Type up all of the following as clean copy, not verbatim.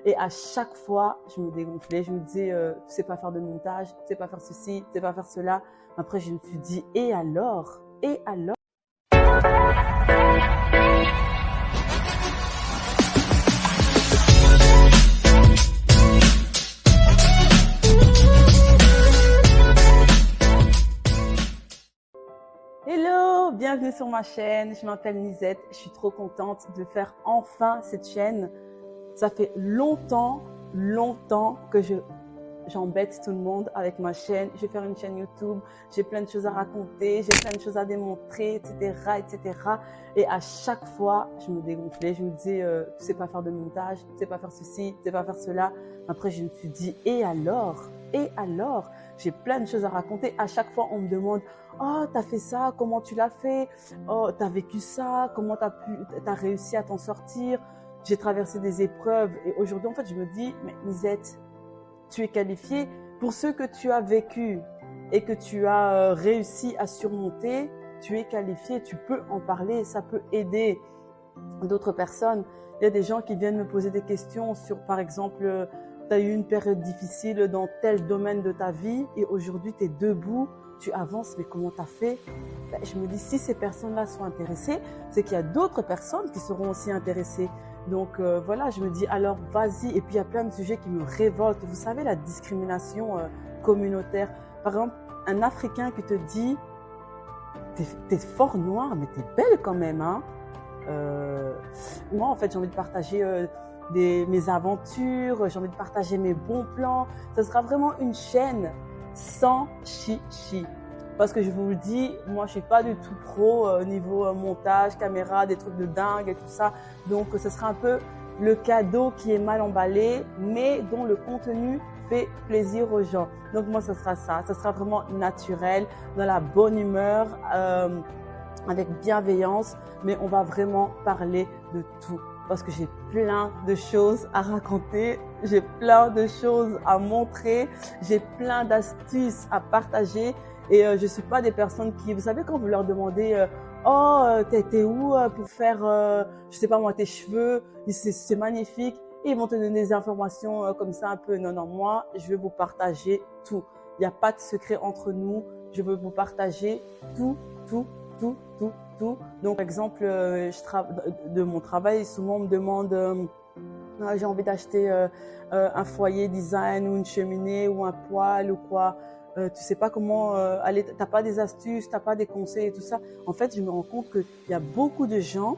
Et à chaque fois, je me dégonflais. Je me disais, tu sais pas faire de montage, tu sais pas faire ceci, tu sais pas faire cela. Après, je me suis dit, et alors? Et alors? Hello, bienvenue sur ma chaîne. Je m'appelle Nisette. Je suis trop contente de faire enfin cette chaîne. Ça fait longtemps que j'embête tout le monde avec ma chaîne. Je vais faire une chaîne YouTube. J'ai plein de choses à raconter. J'ai plein de choses à démontrer, etc., etc. Et à chaque fois, je me dégonflais. Je me disais, tu sais pas faire de montage, tu sais pas faire ceci, tu sais pas faire cela. Après, je me suis dit, et alors? Et alors? J'ai plein de choses à raconter. À chaque fois, on me demande, oh, t'as fait ça, comment tu l'as fait? Oh, t'as vécu ça, comment t'as réussi à t'en sortir? J'ai traversé des épreuves et aujourd'hui, en fait, je me dis, mais Nisette, tu es qualifiée pour ce que tu as vécu et que tu as réussi à surmonter. Tu es qualifiée, tu peux en parler, ça peut aider d'autres personnes. Il y a des gens qui viennent me poser des questions sur, par exemple, tu as eu une période difficile dans tel domaine de ta vie et aujourd'hui, tu es debout, tu avances, mais comment tu as fait? Ben, je me dis, si ces personnes-là sont intéressées, c'est qu'il y a d'autres personnes qui seront aussi intéressées. Donc voilà, je me dis, alors vas-y. Et puis, il y a plein de sujets qui me révoltent. Vous savez, la discrimination communautaire. Par exemple, un Africain qui te dit, t'es fort noir, mais t'es belle quand même, hein. Moi, en fait, j'ai envie de partager mes aventures, j'ai envie de partager mes bons plans. Ce sera vraiment une chaîne sans chichi. Parce que je vous le dis, moi, je suis pas du tout pro au niveau montage, caméra, des trucs de dingue et tout ça. Donc, ce sera un peu le cadeau qui est mal emballé, mais dont le contenu fait plaisir aux gens. Donc, moi, ce sera ça. Ce sera vraiment naturel, dans la bonne humeur, avec bienveillance, mais on va vraiment parler de tout. Parce que j'ai plein de choses à raconter, j'ai plein de choses à montrer, j'ai plein d'astuces à partager. Et je suis pas des personnes qui, vous savez, quand vous leur demandez oh, t'es où pour faire, je sais pas moi, tes cheveux, c'est magnifique. Et ils vont te donner des informations comme ça un peu. Non, non, moi, je vais vous partager tout. Il n'y a pas de secret entre nous. Je veux vous partager tout, tout, tout, tout, tout. Donc, par exemple, de mon travail, souvent on me demande, j'ai envie d'acheter un foyer design ou une cheminée ou un poêle ou quoi. Tu sais pas comment aller, t'as pas des astuces, t'as pas des conseils et tout ça. En fait, je me rends compte qu'il y a beaucoup de gens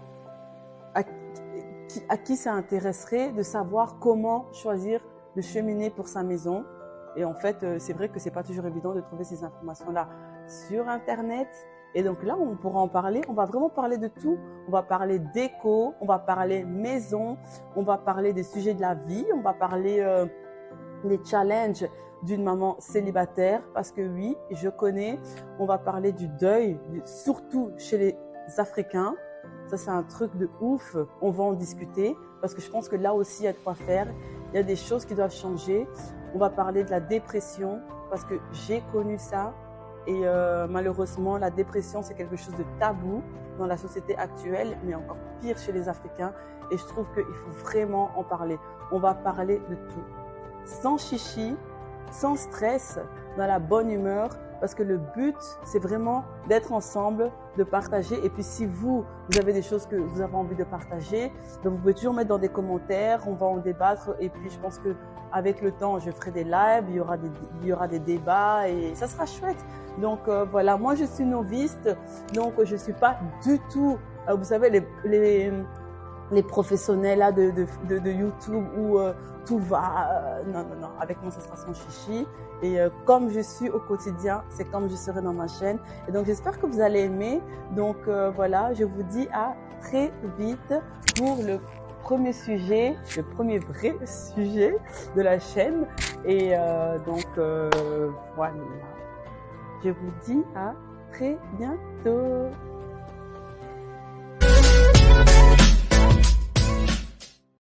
à qui ça intéresserait de savoir comment choisir de cheminée pour sa maison. Et en fait, c'est vrai que c'est pas toujours évident de trouver ces informations-là sur Internet. Et donc là, on pourra en parler. On va vraiment parler de tout. On va parler déco, on va parler maison, on va parler des sujets de la vie, on va parler des challenges d'une maman célibataire. Parce que oui, je connais, on va parler du deuil, surtout chez les Africains. Ça, c'est un truc de ouf. On va en discuter parce que je pense que là aussi, il y a de quoi faire. Il y a des choses qui doivent changer. On va parler de la dépression parce que j'ai connu ça. Et malheureusement, la dépression, c'est quelque chose de tabou dans la société actuelle, mais encore pire chez les Africains. Et je trouve qu'il faut vraiment en parler. On va parler de tout. Sans chichi, sans stress, dans la bonne humeur. Parce que le but, c'est vraiment d'être ensemble, de partager. Et puis, si vous avez des choses que vous avez envie de partager, donc vous pouvez toujours mettre dans des commentaires. On va en débattre. Et puis, je pense que avec le temps, je ferai des lives. Il y aura des débats et ça sera chouette. Donc, voilà. Moi, je suis noviste. Donc, je suis pas du tout, vous savez, les professionnels là de YouTube où tout va. Non, non, non. Avec moi, ça sera sans chichi. Et comme je suis au quotidien, c'est comme je serai dans ma chaîne. Et donc, j'espère que vous allez aimer. Donc, voilà, je vous dis à très vite pour le premier sujet, le premier vrai sujet de la chaîne. Et donc, voilà. Je vous dis à très bientôt.